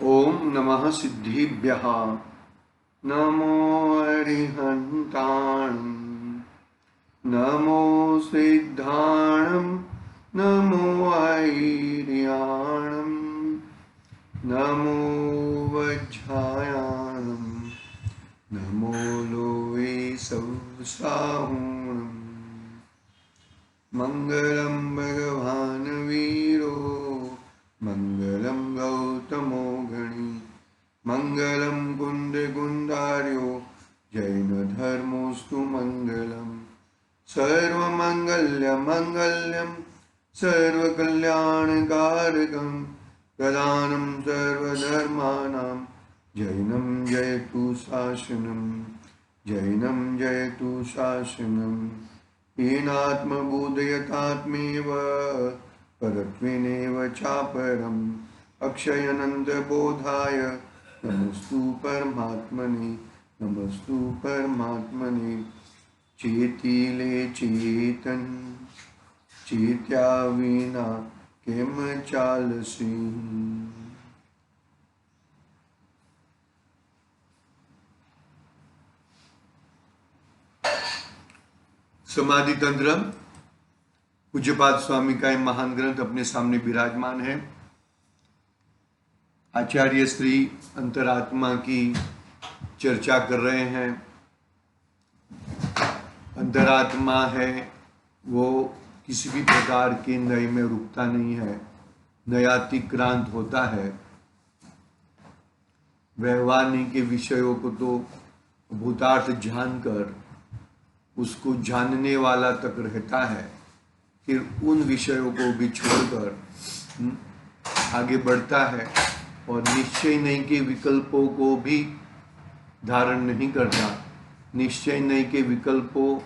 ओम नमः सिद्धिभ्यः नमो अरिहन्ताणं नमो सिद्धाणं नमो ऐर्याणं नमो वज्रायाणं नमो लोवे सवसाहुणम् मंगलम भगवान वीरो मंगलम गौतमो गणी मंगलम कुंद कुंदार्यो जैन धर्मोस्तु मंगलम सर्वमंगल्य मंगल्यम सर्वकल्याणकारकं प्रदानं सर्वधर्माणां जैनं जयतु शासनं जैनं जयतु शासनं येनात्मबोधयतात्मेव परत्वेनेव चापरम् अक्षयनन्दबोधाय नमस्तु परमात्मने नमस्तु परमात्मने चेतिले चेतन चेत्या विना केम चालसी। समाधि तंत्र पूज्यपाद स्वामी का ये महान ग्रंथ अपने सामने विराजमान है। आचार्य श्री अंतरात्मा की चर्चा कर रहे हैं। अंतरात्मा है वो किसी भी प्रकार के नए में रुकता नहीं है, नयातिक्रांत होता है। व्यवहार के विषयों को तो भूतार्थ जानकर उसको जानने वाला तक रहता है, फिर उन विषयों को भी छोड़कर आगे बढ़ता है और निश्चय नहीं के विकल्पों को भी धारण नहीं करता। निश्चय नहीं के विकल्पों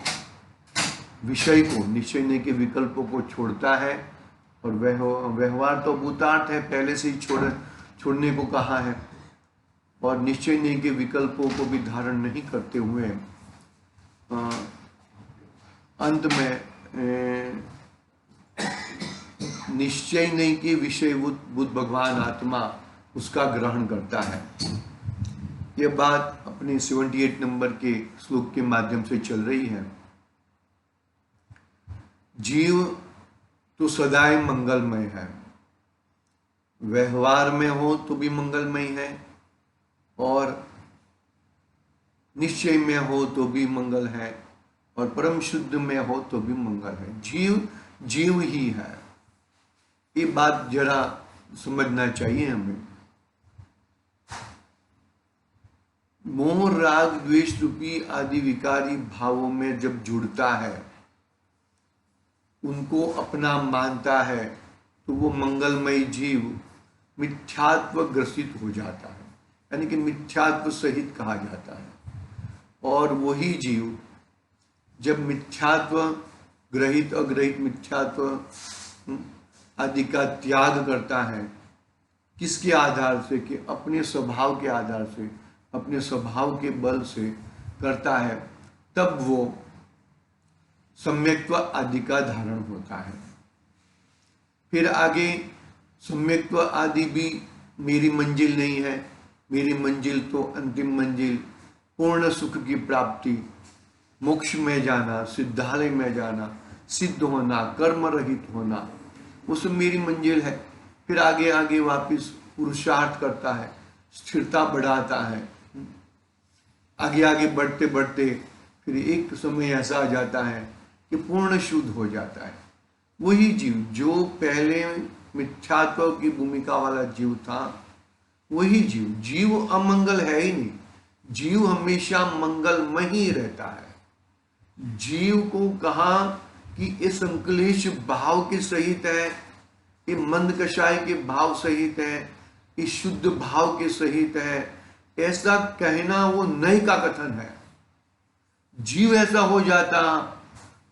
विषय को निश्चय नहीं के विकल्पों को छोड़ता है और व्यवहार तो भूतार्थ है, पहले से ही छोड़ने को कहा है। और निश्चय नहीं के विकल्पों को भी धारण नहीं करते हुए अंत में निश्चय नहीं कि विषय बुद्ध भगवान आत्मा उसका ग्रहण करता है। यह बात अपने 78 नंबर के श्लोक के माध्यम से चल रही है। जीव तो सदाई मंगलमय है, व्यवहार में हो तो भी मंगलमय है और निश्चय में हो तो भी मंगल है और परम शुद्ध में हो तो भी मंगल है। जीव जीव ही है, ये बात जरा समझना चाहिए हमें। मोह राग द्वेष रूपी आदि विकारी भावों में जब जुड़ता है, उनको अपना मानता है, तो वो मंगलमय जीव मिथ्यात्व ग्रसित हो जाता है, यानी कि मिथ्यात्व सहित कहा जाता है। और वही जीव जब मिथ्यात्व ग्रहित अग्रहित मिथ्यात्व आदि का त्याग करता है, किसके आधार से कि अपने स्वभाव के आधार से, अपने स्वभाव के बल से करता है, तब वो सम्यक्त्व आदि का धारण होता है। फिर आगे सम्यक्त्व आदि भी मेरी मंजिल नहीं है, मेरी मंजिल तो अंतिम मंजिल पूर्ण सुख की प्राप्ति, मोक्ष में जाना, सिद्धालय में जाना, सिद्ध होना, कर्म रहित होना, वो सब मेरी मंजिल है। फिर आगे आगे वापिस पुरुषार्थ करता है, स्थिरता बढ़ाता है। आगे आगे बढ़ते बढ़ते फिर एक समय ऐसा आ जाता है कि पूर्ण शुद्ध हो जाता है। वही जीव जो पहले मिथ्यात्व की भूमिका वाला जीव था, वही जीव अमंगल है ही नहीं। जीव हमेशा मंगलमय ही रहता है। जीव को कहा कि ये संकलेश भाव के सहित है, ये मंद कषाय के भाव सहित है, ये शुद्ध भाव के सहित है, ऐसा कहना वो नए का कथन है। जीव ऐसा हो जाता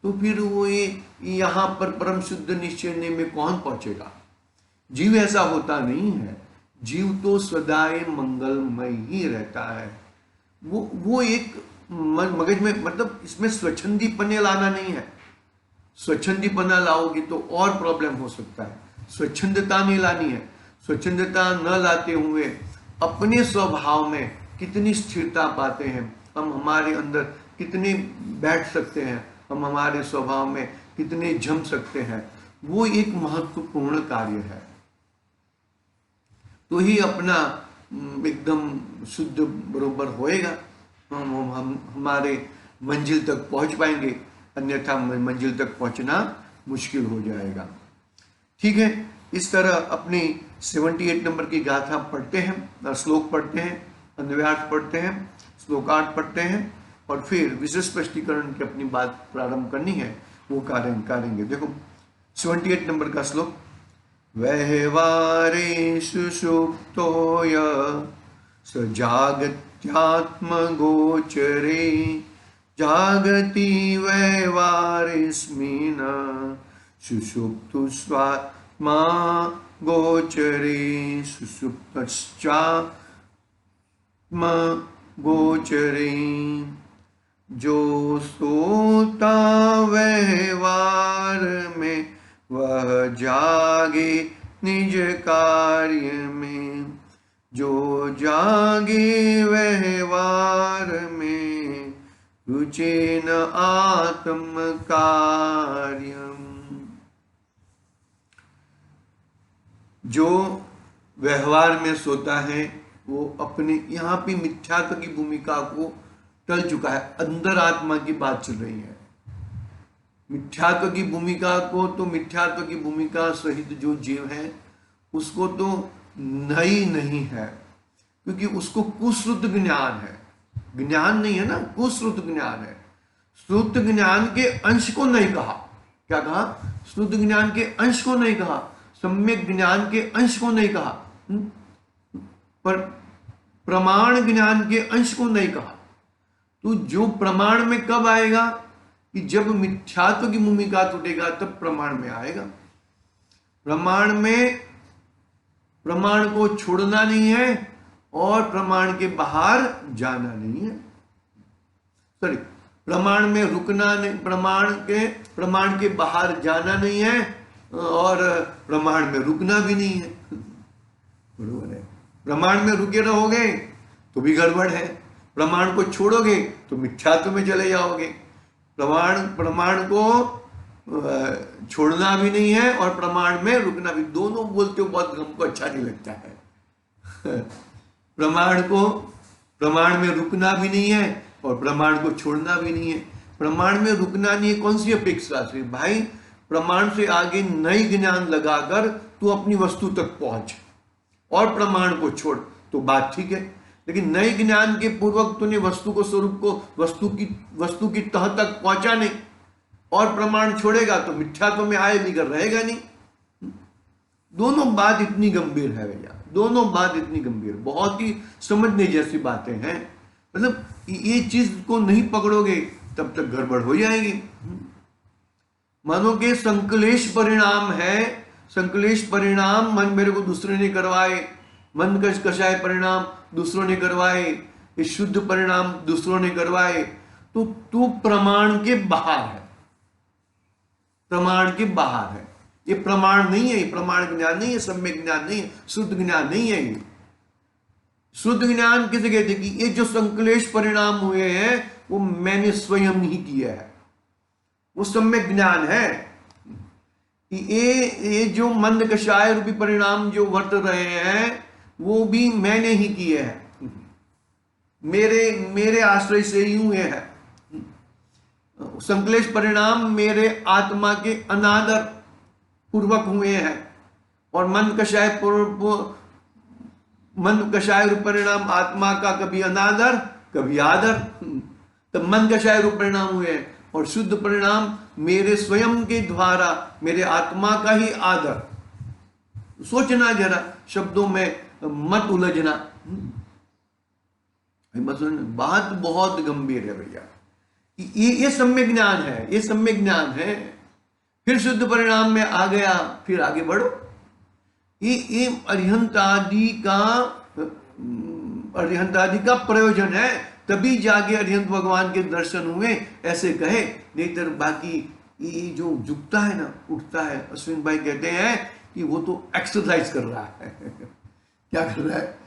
तो फिर वो ये यहाँ पर परम शुद्ध निश्चय में कौन पहुंचेगा। जीव ऐसा होता नहीं है। जीव तो सदाए मंगलमय ही रहता है। वो एक मगज में, मतलब इसमें स्वच्छंदीपने लाना नहीं है। स्वच्छंदीपना लाओगे तो और प्रॉब्लम हो सकता है। स्वच्छंदता नहीं लानी है। स्वच्छंदता न लाते हुए अपने स्वभाव में कितनी स्थिरता पाते हैं, हम हमारे अंदर कितने बैठ सकते हैं, हम हमारे स्वभाव में कितने जम सकते हैं, वो एक महत्वपूर्ण कार्य है। तो ही अपना एकदम शुद्ध बरोबर होएगा, हम हमारे मंजिल तक पहुंच पाएंगे, अन्यथा मंजिल तक पहुंचना मुश्किल हो जाएगा। ठीक है, इस तरह अपनी 78 नंबर की गाथा पढ़ते हैं, श्लोक पढ़ते हैं, अन्वयार्थ पढ़ते हैं, श्लोकार्थ पढ़ते हैं, और फिर विशेष स्पष्टीकरण की अपनी बात प्रारंभ करनी है, वो करेंगे। देखो 78 नंबर का श्लोक, व्यवहारेषु सुप्तोय स जागत्यात्मगोचरे जागति व्यवहारेऽस्मिन् सुषुप्तु स्वात्मा गोचरे सुषुप्तश्चात्मा गोचरे। जो सोता व्यवहार में वह जागे निज कार्य में, जो जागे व्यवहार में रुचेन आत्म कार्यम। जो व्यवहार में सोता है वो अपने, यहाँ पे मिथ्यात्व की भूमिका को टल चुका है, अंदर आत्मा की बात चल रही है। मिथ्यात्व की भूमिका को तो, मिथ्यात्व की भूमिका सहित जो जीव है उसको तो नई नहीं है, क्योंकि उसको कुश्रुत ज्ञान है, ज्ञान नहीं है ना, कुश्रुत ज्ञान है। श्रुत ज्ञान के अंश को नहीं कहा, क्या कहा? श्रुत ज्ञान के अंश को नहीं कहा, सम्यक ज्ञान के अंश को नहीं कहा, पर प्रमाण ज्ञान के अंश को नहीं कहा। तो जो प्रमाण में कब आएगा कि जब मिथ्यात्व की भूमिका टूटेगा तब प्रमाण में आएगा। प्रमाण में, प्रमाण को छोड़ना नहीं है और प्रमाण के बाहर जाना नहीं है, सॉरी, प्रमाण में रुकना नहीं, प्रमाण के बाहर जाना नहीं है और प्रमाण में रुकना भी नहीं है। बरोबर है, प्रमाण में रुके रहोगे तो भी गड़बड़ है, प्रमाण को छोड़ोगे तो मिथ्यात्व में चले जाओगे। प्रमाण को छोड़ना भी नहीं है और प्रमाण में रुकना भी, दोनों बोलते हो बहुत हमको अच्छा नहीं लगता है। प्रमाण में रुकना भी नहीं है और प्रमाण को छोड़ना भी नहीं है। प्रमाण में रुकना नहीं है, कौन सी अपेक्षा से भाई? प्रमाण से आगे नई ज्ञान लगाकर तू अपनी वस्तु तक पहुंच और प्रमाण को छोड़ तो बात ठीक है, लेकिन नए ज्ञान के पूर्वक तूने वस्तु को, स्वरूप को, वस्तु की तह तक पहुंचा नहीं और प्रमाण छोड़ेगा तो मिथ्यात्व में आए बिगड़ रहेगा नहीं। दोनों बात इतनी गंभीर है भैया, दोनों बात इतनी गंभीर, बहुत ही समझने जैसी बातें हैं। मतलब ये चीज को नहीं पकड़ोगे तब तक गड़बड़ हो जाएगी। मानो के संकलेश परिणाम है, संकलेश परिणाम मन मेरे को दूसरे ने करवाए, मन कषाय परिणाम दूसरों ने करवाए, ये शुद्ध परिणाम दूसरों ने करवाए, तो तू प्रमाण के बाहर है, प्रमाण के बाहर है। ये प्रमाण नहीं है, ये प्रमाण ज्ञान नहीं है, सम्यक ज्ञान नहीं है, शुद्ध ज्ञान नहीं है। ये शुद्ध ज्ञान किसे कहते हैं? कि ये जो संकलेश परिणाम हुए हैं वो मैंने स्वयं ही किया है, वो सम्यक ज्ञान है। ये जो मंद कषाय रूपी परिणाम जो वर्त रहे हैं वो भी मैंने ही किए हैं, मेरे आश्रय से ही हुए हैं। संकलेश परिणाम मेरे आत्मा के अनादर पूर्वक हुए हैं और मन कषाय रूप परिणाम आत्मा का कभी अनादर कभी आदर, तब मन कषाय रूप परिणाम हुए हैं और शुद्ध परिणाम मेरे स्वयं के द्वारा मेरे आत्मा का ही आदर। सोचना जरा, शब्दों में मत उलझना। बात बहुत गंभीर है भैया, ये सम्यक ज्ञान है, ये सम्यक ज्ञान है। फिर शुद्ध परिणाम में आ गया, फिर आगे बढ़ो। ये अरिहंत आदि का प्रयोजन है, तभी जाके अरिहंत भगवान के दर्शन हुए, ऐसे कहे। नहीं तो बाकी ये जो झुकता है ना, उठता है, अश्विन भाई कहते हैं कि वो तो एक्सरसाइज कर रहा है। क्या कर रहा है?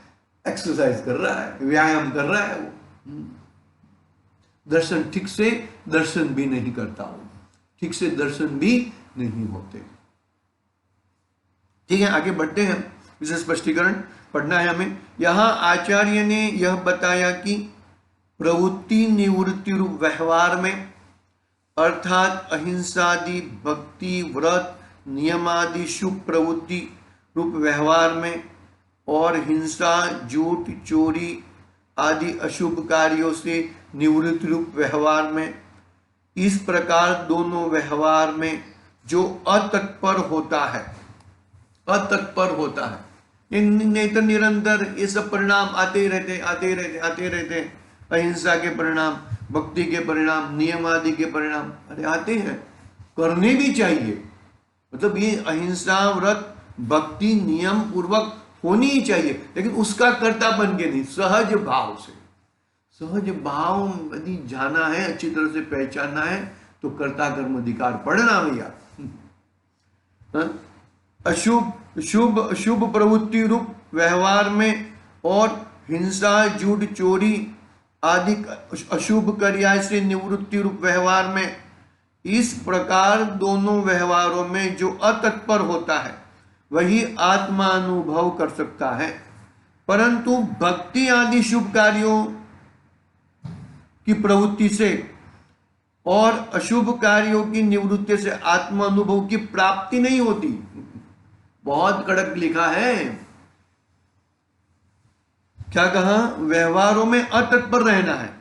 एक्सरसाइज कर रहा है, व्यायाम कर रहा है वो। दर्शन ठीक से दर्शन भी नहीं करता वो, ठीक से दर्शन भी नहीं होते। ठीक है, आगे बढ़ते हैं। इसे स्पष्टीकरण पढ़ना है हमें। यहां आचार्य ने यह बताया कि प्रवृत्ति निवृत्ति रूप व्यवहार में, अर्थात अहिंसादि, भक्ति, व्रत, नियमादि शुभ प्रवृत्ति रूप व्यवहार में और हिंसा, झूठ, चोरी आदि अशुभ कार्यों से निवृत्ति रूप व्यवहार में, इस प्रकार दोनों व्यवहार में जो अतत्पर होता है, अतत्पर होता है, नहीं तो निरंतर ये सब परिणाम आते रहते, अहिंसा के परिणाम, भक्ति के परिणाम, नियम आदि के परिणाम, अरे आते हैं, करने भी चाहिए। मतलब ये अहिंसा, व्रत, भक्ति नियम पूर्वक होनी ही चाहिए, लेकिन उसका कर्ता बन के नहीं, सहज भाव से। सहज भाव यदि जाना है, अच्छी तरह से पहचानना है, तो कर्ता कर्म अधिकार पढ़ना भैया। शुभ प्रवृत्ति रूप व्यवहार में और हिंसा, झूठ, चोरी आदि अशुभ क्रिया से निवृत्ति रूप व्यवहार में, इस प्रकार दोनों व्यवहारों में जो अतत्पर होता है वही आत्मानुभव कर सकता है। परंतु भक्ति आदि शुभ कार्यों की प्रवृत्ति से और अशुभ कार्यों की निवृत्ति से आत्मानुभव की प्राप्ति नहीं होती। बहुत कड़क लिखा है, क्या कहा? व्यवहारों में अतत्पर रहना है,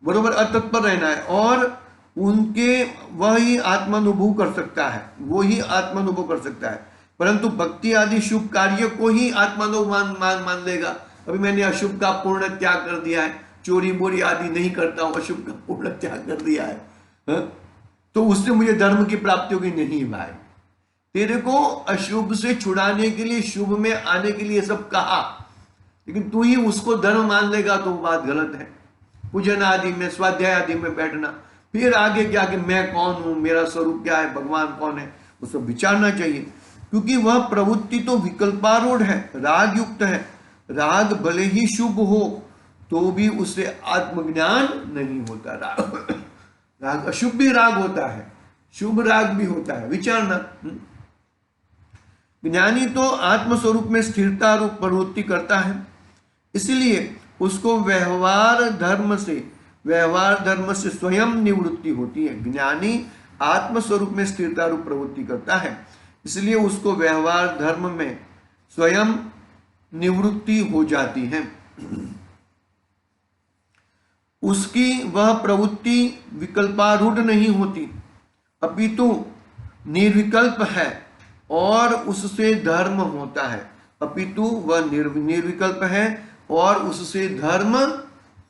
बरोबर, अतत्पर रहना है, और उनके वही आत्मानुभव कर सकता है, वो ही आत्मानुभव कर सकता है। परंतु भक्ति आदि शुभ कार्य को ही आत्मानुभव मान लेगा। अभी मैंने अशुभ का पूर्ण त्याग कर दिया है, चोरी बोरी आदि नहीं करता हूं, अशुभ का पूर्ण त्याग कर दिया है, तो उससे मुझे धर्म की प्राप्ति होगी। नहीं भाई, तेरे को अशुभ से छुड़ाने के लिए, शुभ में आने के लिए सब कहा, लेकिन तू ही उसको धर्म मान लेगा तो बात गलत है। पूजन आदि में, स्वाध्याय आदि में बैठना, फिर आगे क्या कि मैं कौन हूं, मेरा स्वरूप क्या है, भगवान कौन है, उसको विचारना चाहिए। क्योंकि वह प्रवृत्ति तो विकल्पारूढ़ है, राग युक्त है। राग भले ही शुभ हो तो भी उससे आत्मज्ञान नहीं होता। राग अशुभ भी राग होता है, शुभ राग भी होता है, विचारना। ज्ञानी तो आत्मस्वरूप में स्थिरता रूप प्रवृत्ति करता है, इसलिए उसको व्यवहार धर्म से स्वयं निवृत्ति होती है। ज्ञानी आत्मस्वरूप में स्थिरता रूप प्रवृत्ति करता है, इसलिए उसको व्यवहार धर्म में स्वयं निवृत्ति हो जाती है। उसकी वह प्रवृत्ति विकल्पारूढ़ नहीं होती, अपितु निर्विकल्प है और उससे धर्म होता है। अपितु वह निर्विकल्प है और उससे धर्म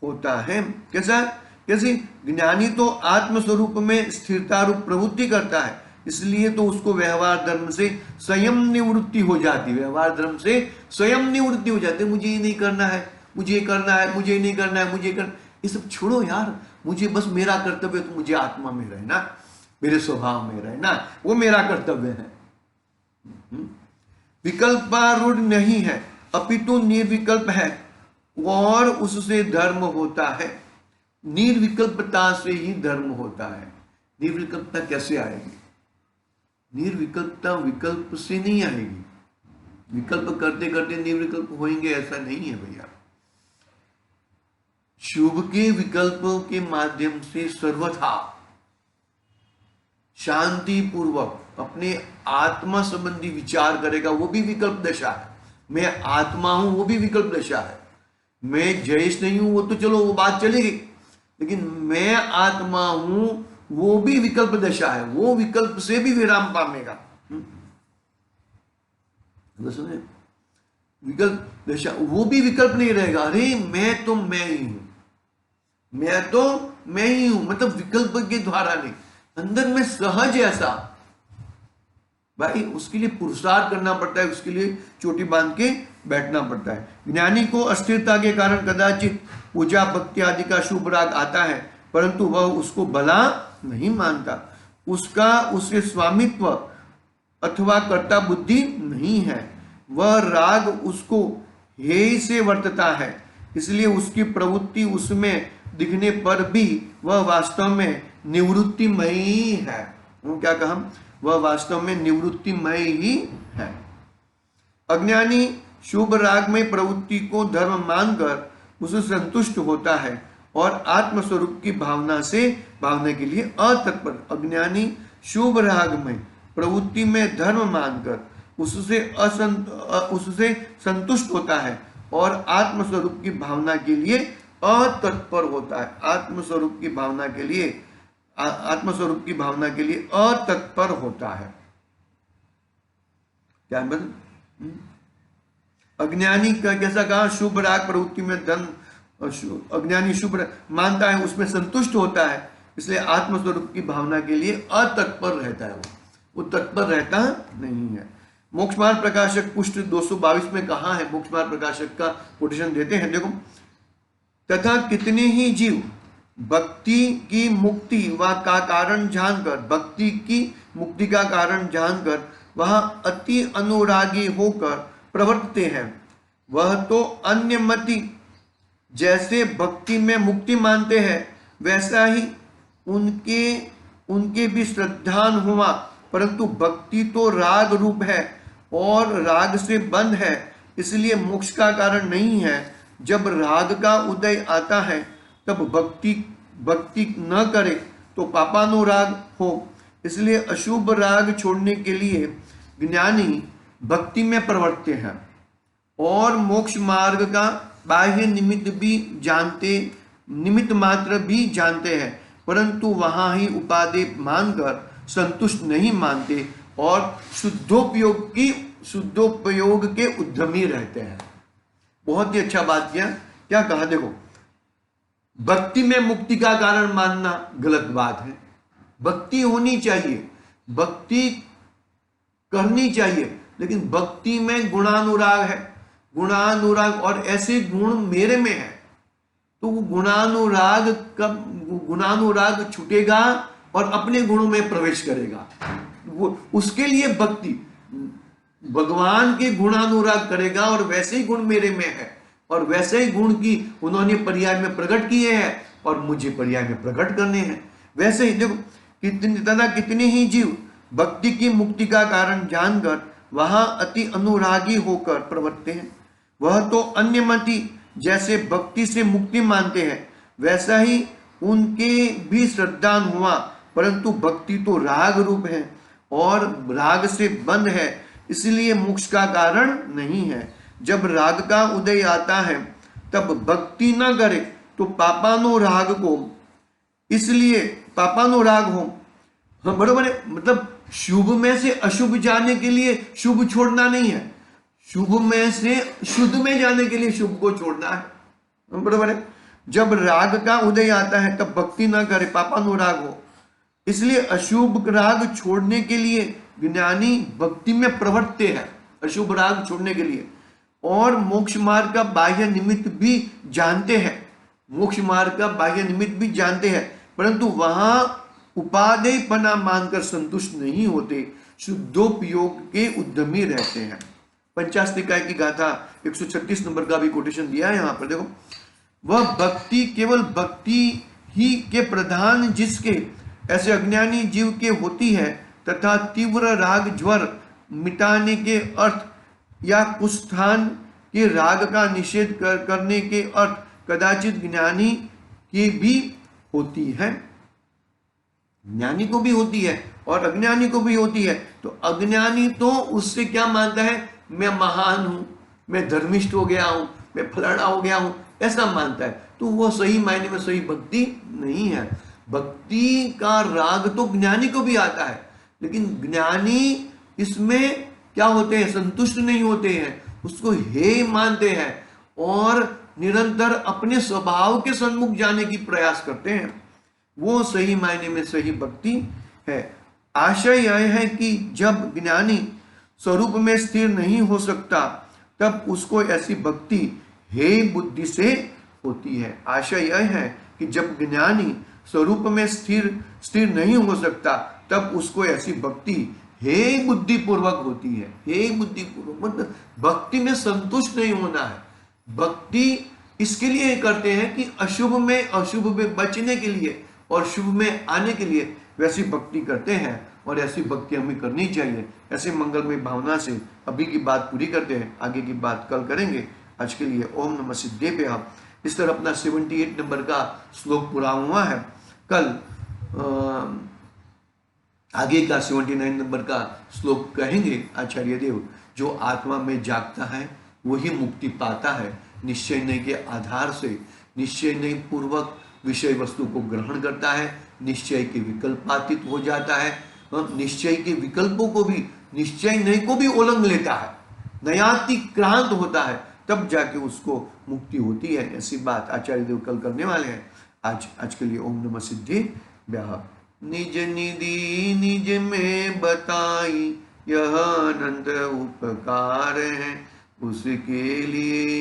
होता है। कैसे? ज्ञानी तो आत्मस्वरूप में स्थिरता रूप प्रवृत्ति करता है, इसलिए तो उसको व्यवहार धर्म से स्वयं निवृत्ति हो जाती है। व्यवहार धर्म से स्वयं निवृत्ति हो जाती है। मुझे ये नहीं करना है, मुझे करना है, मुझे नहीं करना है, मुझे करना, ये सब छोड़ो यार, मुझे बस मेरा कर्तव्य, तो मुझे आत्मा में रहना, मेरे स्वभाव में रहना, वो मेरा कर्तव्य है। विकल्पारूढ़ नहीं है, अपितु निर्विकल्प है और उससे धर्म होता है। निर्विकल्पता से ही धर्म होता है। निर्विकल्पता कैसे आएगी? निर्विकल्पता विकल्प से नहीं आएगी। विकल्प करते करते निर्विकल्प होंगे ऐसा नहीं है भैया। शुभ के विकल्पों के माध्यम से सर्वथा शांति पूर्वक अपने आत्मा संबंधी विचार करेगा, वो भी विकल्प दशा है। मैं आत्मा हूं, वो भी विकल्प दशा है। मैं जयेश नहीं हूं, वो तो चलो वो बात चलेगी, लेकिन मैं आत्मा हूं वो भी विकल्प दशा है। वो विकल्प से भी विराम पामेगा। विकल्प दशा, वो भी विकल्प नहीं रहेगा। अरे मैं तो मैं ही हूं, मैं तो मैं ही हूं, मतलब विकल्प के द्वारा नहीं, अंदर में सहज ऐसा। भाई उसके लिए पुरुषार्थ करना पड़ता है, उसके लिए चोटी बांध के बैठना पड़ता है। ज्ञानी को अस्थिरता के कारण कदाचित पूजा भक्ति आदि का शुभ राग आता है, परंतु वह उसको भला नहीं मानता। उसका उससे स्वामित्व अथवा कर्ता बुद्धि नहीं है। वह राग उसको हेय से वर्तता है, इसलिए उसकी प्रवृत्ति उसमें दिखने पर भी वह वास्तव में निवृत्तिमयी है। वो क्या कहा, वह वास्तव में निवृत्तिमय ही है। अज्ञानी शुभ राग में प्रवृत्ति को धर्म मानकर उससे संतुष्ट होता है और आत्मस्वरूप की भावना से भावना के लिए अतत्पर। अज्ञानी शुभ राग में प्रवृत्ति में धर्म मानकर उससे संतुष्ट होता है और आत्मस्वरूप की भावना के लिए अतत्पर होता है। आत्मस्वरूप की भावना के लिए अतत्पर होता है। क्या अज्ञानी का कैसा कहा, शुभ राग प्रवृत्ति में धन, अज्ञानी शुभ मानता है, उसमें संतुष्ट होता है, इसलिए आत्मस्वरूप की भावना के लिए अतत्पर रहता है। वो तत्पर रहता नहीं है। मोक्ष मार्ग प्रकाशक पुष्ट 222 में कहा है, मोक्ष मार्ग प्रकाशक का कोटेशन देते हैं, देखो, तथा कितने ही जीव भक्ति की मुक्ति व का कारण जानकर, भक्ति की मुक्ति का कारण जानकर वह अति अनुरागी होकर प्रवर्तते हैं। वह तो अन्यमति जैसे भक्ति में मुक्ति मानते हैं, वैसा ही उनके भी श्रद्धान हुआ, परंतु भक्ति तो राग रूप है और राग से बंद है, इसलिए मोक्ष का कारण नहीं है। जब राग का उदय आता है तब भक्ति न करे तो पापानुराग हो, इसलिए अशुभ राग छोड़ने के लिए ज्ञानी भक्ति में प्रवर्तते हैं और मोक्ष मार्ग का बाह्य निमित्त मात्र भी जानते हैं, परंतु वहां ही उपादेय मानकर संतुष्ट नहीं मानते और शुद्धोपयोग के उद्यमी रहते हैं। बहुत ही अच्छा बात किया, क्या कहा, देखो, भक्ति में मुक्ति का कारण मानना गलत बात है। भक्ति होनी चाहिए, भक्ति करनी चाहिए, लेकिन भक्ति में गुणानुराग है, गुणानुराग, और ऐसे गुण मेरे में है तो वो गुणानुराग छूटेगा और अपने गुणों में प्रवेश करेगा। वो उसके लिए भक्ति भगवान के गुणानुराग करेगा और वैसे ही गुण मेरे में है और वैसे ही गुण की उन्होंने पर्याय में प्रकट किए हैं और मुझे पर्याय में प्रकट करने हैं। वैसे ही देखो, कितने ही जीव भक्ति की मुक्ति का कारण जानकर वहां अति अनुरागी होकर प्रवर्तते हैं। वह तो अन्यमति जैसे भक्ति से मुक्ति मानते हैं, वैसा ही उनके भी श्रद्धान हुआ, परंतु भक्ति तो राग रूप है और राग से बंद है, इसलिए मोक्ष का कारण नहीं है। जब राग का उदय आता है तब भक्ति न करे तो पापानुराग को, इसलिए पापानुराग हो। हाँ, बरोबर है, मतलब शुभ में से अशुभ जाने के लिए शुभ छोड़ना नहीं है, शुभ में से शुद्ध में जाने के लिए शुभ को छोड़ना है। बरोबर है। जब राग का उदय आता है तब भक्ति ना करे, पापानुराग हो, इसलिए अशुभ राग छोड़ने के लिए ज्ञानी भक्ति में प्रवर्तते हैं, अशुभ राग छोड़ने के लिए, और मोक्ष मार्ग का बाह्य निमित्त भी जानते हैं, मोक्ष मार्ग का बाह्य निमित्त भी जानते हैं, परंतु वहां उपादेयपना मानकर संतुष्ट नहीं होते, शुद्धोपयोग के उद्यमी रहते हैं। पंचास्तिकाय की गाथा 136 नंबर का भी कोटेशन दिया है यहाँ पर, देखो, वह भक्ति केवल भक्ति ही के प्रधान जिसके ऐसे अज्ञानी जीव के होती है, तथा तीव्र राग ज्वर मिटाने के अर्थ या कुस्थान के राग का निषेध करने के अर्थ कदाचित ज्ञानी की भी होती है, ज्ञानी को भी होती है और अज्ञानी को भी होती है। तो अज्ञानी तो उससे क्या मानता है, मैं महान हूं, मैं धर्मिष्ठ हो गया हूं, मैं फलाना हो गया हूं, ऐसा मानता है। तो वो सही मायने में सही भक्ति नहीं है। भक्ति का राग तो ज्ञानी को भी आता है, लेकिन ज्ञानी इसमें क्या होते हैं, संतुष्ट नहीं होते हैं, उसको हे मानते हैं और निरंतर अपने स्वभाव के सन्मुख जाने की प्रयास करते हैं। वो सही मायने में सही भक्ति है। आशय यह है कि जब ज्ञानी स्वरूप में स्थिर नहीं हो सकता तब उसको ऐसी भक्ति हे बुद्धि से होती है। आशय यह है कि जब ज्ञानी स्वरूप में स्थिर नहीं हो सकता तब उसको ऐसी भक्ति हे बुद्धि पूर्वक होती है। हे बुद्धि पूर्वक मतलब भक्ति में संतुष्ट नहीं होना है, भक्ति इसके लिए करते हैं कि अशुभ में बचने के लिए और शुभ में आने के लिए वैसी भक्ति करते हैं, और ऐसी भक्ति हमें करनी चाहिए। ऐसे मंगलमय भावना से अभी की बात पूरी करते हैं, आगे की बात कल करेंगे। आज के लिए ओम नमः सिद्धेभ्यः। इस तरह अपना 78 नंबर का श्लोक पूरा हुआ है। कल आगे का 79 नंबर का श्लोक कहेंगे आचार्य देव। जो आत्मा में जागता है वही मुक्ति पाता है, निश्चय नहीं के आधार से, निश्चय नहीं पूर्वक विषय वस्तु को ग्रहण करता है, निश्चय के विकल्पातीत हो जाता है, निश्चय के विकल्पों को भी, निश्चय नहीं को भी उल्लंघ लेता है, नयातिक्रांत होता है, तब जाके उसको मुक्ति होती है। ऐसी बात आचार्य देव कल करने वाले हैं। आज के लिए ओम नमः सिद्धेभ्यः। निज निधि निज में बताई, यह अनंत उपकार है, उसके लिए